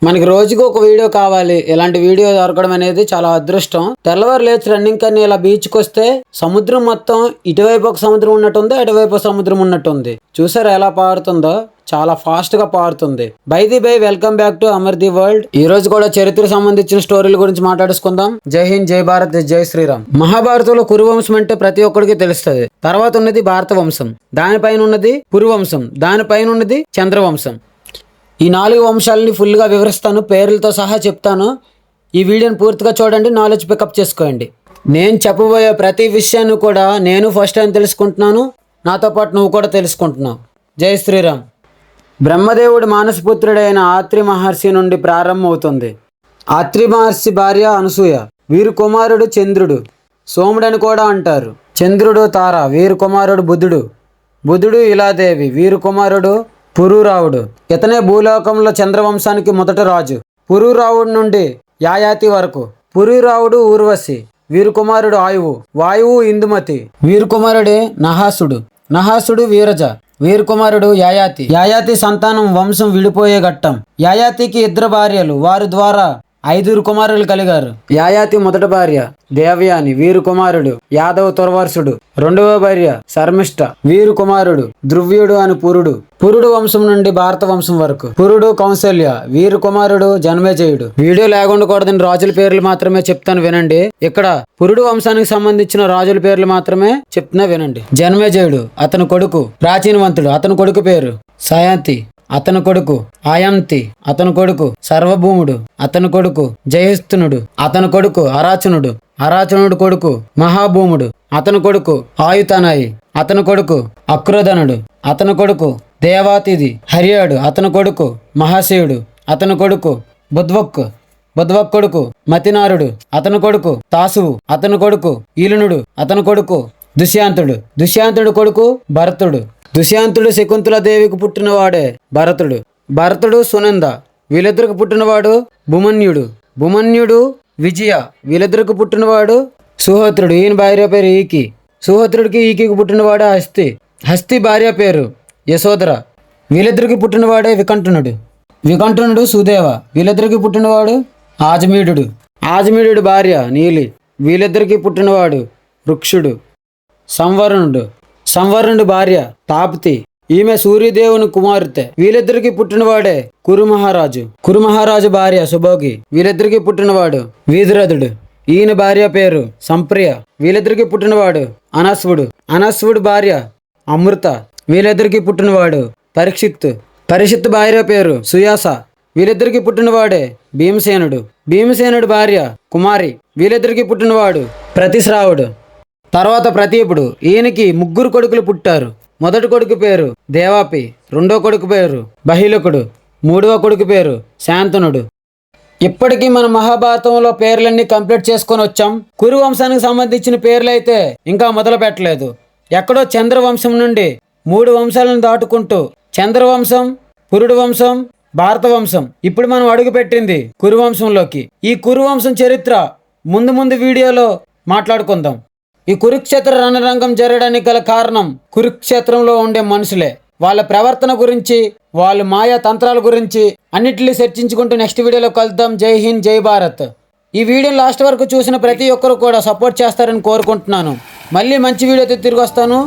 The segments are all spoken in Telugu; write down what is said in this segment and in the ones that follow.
మనకి రోజుకి ఒక వీడియో కావాలి. ఇలాంటి వీడియో దొరకడం అనేది చాలా అదృష్టం. తెల్లవారు లేచి రన్నింగ్ కని ఇలా బీచ్కి వస్తే సముద్రం మొత్తం ఇటువైపు ఒక సముద్రం ఉన్నట్టుంది, అటువైపు సముద్రం ఉన్నట్టుంది. చూసారా ఎలా పారుతుందో? చాలా ఫాస్ట్ గా పారుతుంది. By welcome back to Amar the world. ఈ రోజు కూడా చరిత్రకు సంబంధించిన స్టోరీల గురించి మాట్లాడుకుందాం. జై హింద్, జై భారత్, జై శ్రీరామ్. మహాభారతంలో కురువంశం అంటే ప్రతి ఒక్కరికి తెలుస్తుంది. తర్వాత ఉన్నది భారత వంశం, దానిపైన ఉన్నది పురువంశం, దానిపైన ఉన్నది చంద్రవంశం. ఈ 4 వంశాలని ఫుల్గా వివరిస్తాను, పేర్లతో సహా చెప్తాను. ఈ వీడియోని పూర్తిగా చూడండి, నాలెడ్జ్ పికప్ చేసుకోండి. నేను చెప్పబోయే ప్రతి విషయాన్ని కూడా నేను ఫస్ట్ టైం తెలుసుకుంటున్నాను, నాతో పాటు నువ్వు కూడా తెలుసుకుంటున్నావు. జై శ్రీరామ్. బ్రహ్మదేవుడి మానసపుత్రుడైన ఆత్రి మహర్షి నుండి ప్రారంభమవుతుంది. ఆత్రి మహర్షి భార్య అనసూయ, వీరి కుమారుడు చంద్రుడు, సోముడని కూడా అంటారు. చంద్రుడు తార, వీరి కుమారుడు బుధుడు, బుధుడు ఇలాదేవి, వీరి కుమారుడు పురూరావుడు. ఇతనే భూలోకంలో చంద్రవంశానికి మొదటి రాజు. పురూరావుడు నుండి యాయాతి వరకు. పురూరావుడు ఊర్వశి, వీరి కుమారుడు ఆయువు, వాయువు ఇందుమతి, వీరి కుమారుడే నహాసుడు, నహాసుడు వీరజ, వీరి కుమారుడు యాయాతి. యాయాతి సంతానం వంశం విడిపోయే ఘట్టం. యాయాతికి 2 భార్యలు, వారి ద్వారా 5 కుమారులు కలిగారు. యాయాతి మొదటి భార్య దేవయాని, వీరి కుమారుడు యాదవ తుర్వర్షుడు. 2వ భార్య శర్మిష్ట, వీరి కుమారుడు ధ్రువ్యుడు అని పురుడు. పురుడు వంశం నుండి భారత వంశం వరకు. పురుడు కౌసల్య, వీరి కుమారుడు జన్మేజయుడు. వీడియో లేకుండకూడదని రాజుల పేర్లు మాత్రమే చెప్తాను వినండి. ఇక్కడ పురుడు వంశానికి సంబంధించిన రాజుల పేర్లు మాత్రమే చెప్తున్నా వినండి. జన్మేజయుడు, అతని కొడుకు ప్రాచీనవంతుడు, అతని కొడుకు పేరు సయాంతి, అతని కొడుకు ఆయంతి, అతని కొడుకు సర్వభూముడు, అతని కొడుకు జయస్తునుడు, అతని కొడుకు అరాచనుడు, అరాచనుడు కొడుకు మహాభూముడు, అతని కొడుకు ఆయుతనాయి, అతని కొడుకు అక్రోధనుడు, అతని కొడుకు దేవాతిథి హర్యాడు, అతని కొడుకు మహాశయుడు, అతని కొడుకు బుద్వక్, బుద్వక్ కొడుకు మతినారుడు, అతని కొడుకు తాసువు, అతని కొడుకు ఈలునుడు, అతని కొడుకు దుష్యాంతుడు, దుష్యాంతుడు కొడుకు భరతుడు. దుష్యాంతుడు శకుంతలాదేవికి పుట్టినవాడే భరతుడు. భరతుడు సునంద, వీళ్ళిద్దరికి పుట్టినవాడు భూమన్యుడు. భూమన్యుడు విజయ, వీళ్ళిద్దరికి పుట్టినవాడు సుహోత్రుడు. ఈయన భార్య పేరు ఈకి. సుహోత్రుడికి ఈకికి పుట్టినవాడు హస్తి. హస్తి భార్య పేరు యశోధర, వీళ్ళిద్దరికి పుట్టినవాడే వికంఠనుడు. వికంఠనుడు సుదేవ, వీళ్ళిద్దరికి పుట్టినవాడు ఆజమీడు. ఆజమీడు భార్య నీలి, వీళ్ళిద్దరికి పుట్టినవాడు వృక్షుడు. సంవరణుడు, సంవరణుడి భార్య తాప్తి, ఈమె సూర్యదేవుని కుమార్తె. వీళ్ళిద్దరికి పుట్టినవాడే కురుమహారాజు. కురుమహారాజు భార్య సుభోగి, వీళ్ళిద్దరికి పుట్టినవాడు వీధిరథుడు. ఈయన భార్య పేరు సంప్రియ, వీళ్ళిద్దరికి పుట్టినవాడు అనస్వుడు. అనస్వుడు భార్య అమృత, వీళ్ళిద్దరికి పుట్టినవాడు పరీక్షిత్తు. పరీక్షిత్తు భార్య పేరు సుయాస, వీళ్ళిద్దరికి పుట్టినవాడే భీమసేనుడు. భీమసేనుడి భార్య కుమారి, వీళ్ళిద్దరికి పుట్టినవాడు ప్రతిశ్రావుడు. తర్వాత ప్రతీపుడు, ఈయనకి 3 కొడుకులు పుట్టారు. మొదటి కొడుకు పేరు దేవాపి, 2వ కొడుకు పేరు బహిలకుడు, 3వ కొడుకు పేరు శాంతనుడు. ఇప్పటికీ మన మహాభారతంలో పేర్లన్నీ కంప్లీట్ చేసుకొని వచ్చాం. కురు వంశానికి సంబంధించిన పేర్లు అయితే ఇంకా మొదలు పెట్టలేదు. ఎక్కడో చంద్రవంశం నుండి 3 వంశాలను దాటుకుంటూ చంద్రవంశం, పురుడు వంశం, భారత వంశం, ఇప్పుడు మనం అడుగుపెట్టింది కురువంశంలోకి. ఈ కురువంశం చరిత్ర ముందు వీడియోలో మాట్లాడుకుందాం. ఈ కురుక్షేత్ర రణరంగం జరగడానికి గల కారణం కురుక్షేత్రంలో ఉండే మనుషులే. వాళ్ళ ప్రవర్తన గురించి, వాళ్ళ మాయా తంత్రాల గురించి అన్నిటిని చర్చించుకుంటూ నెక్స్ట్ వీడియోలో కలుద్దాం. జై హింద్, జై భారత్. ఈ వీడియో లాస్ట్ వరకు చూసిన ప్రతి ఒక్కరు కూడా సపోర్ట్ చేస్తారని కోరుకుంటున్నాను. మళ్ళీ మంచి వీడియోతో తిరిగి వస్తాను.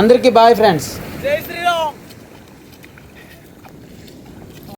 అందరికీ బాయ్ ఫ్రెండ్స్. జై శ్రీరామ్.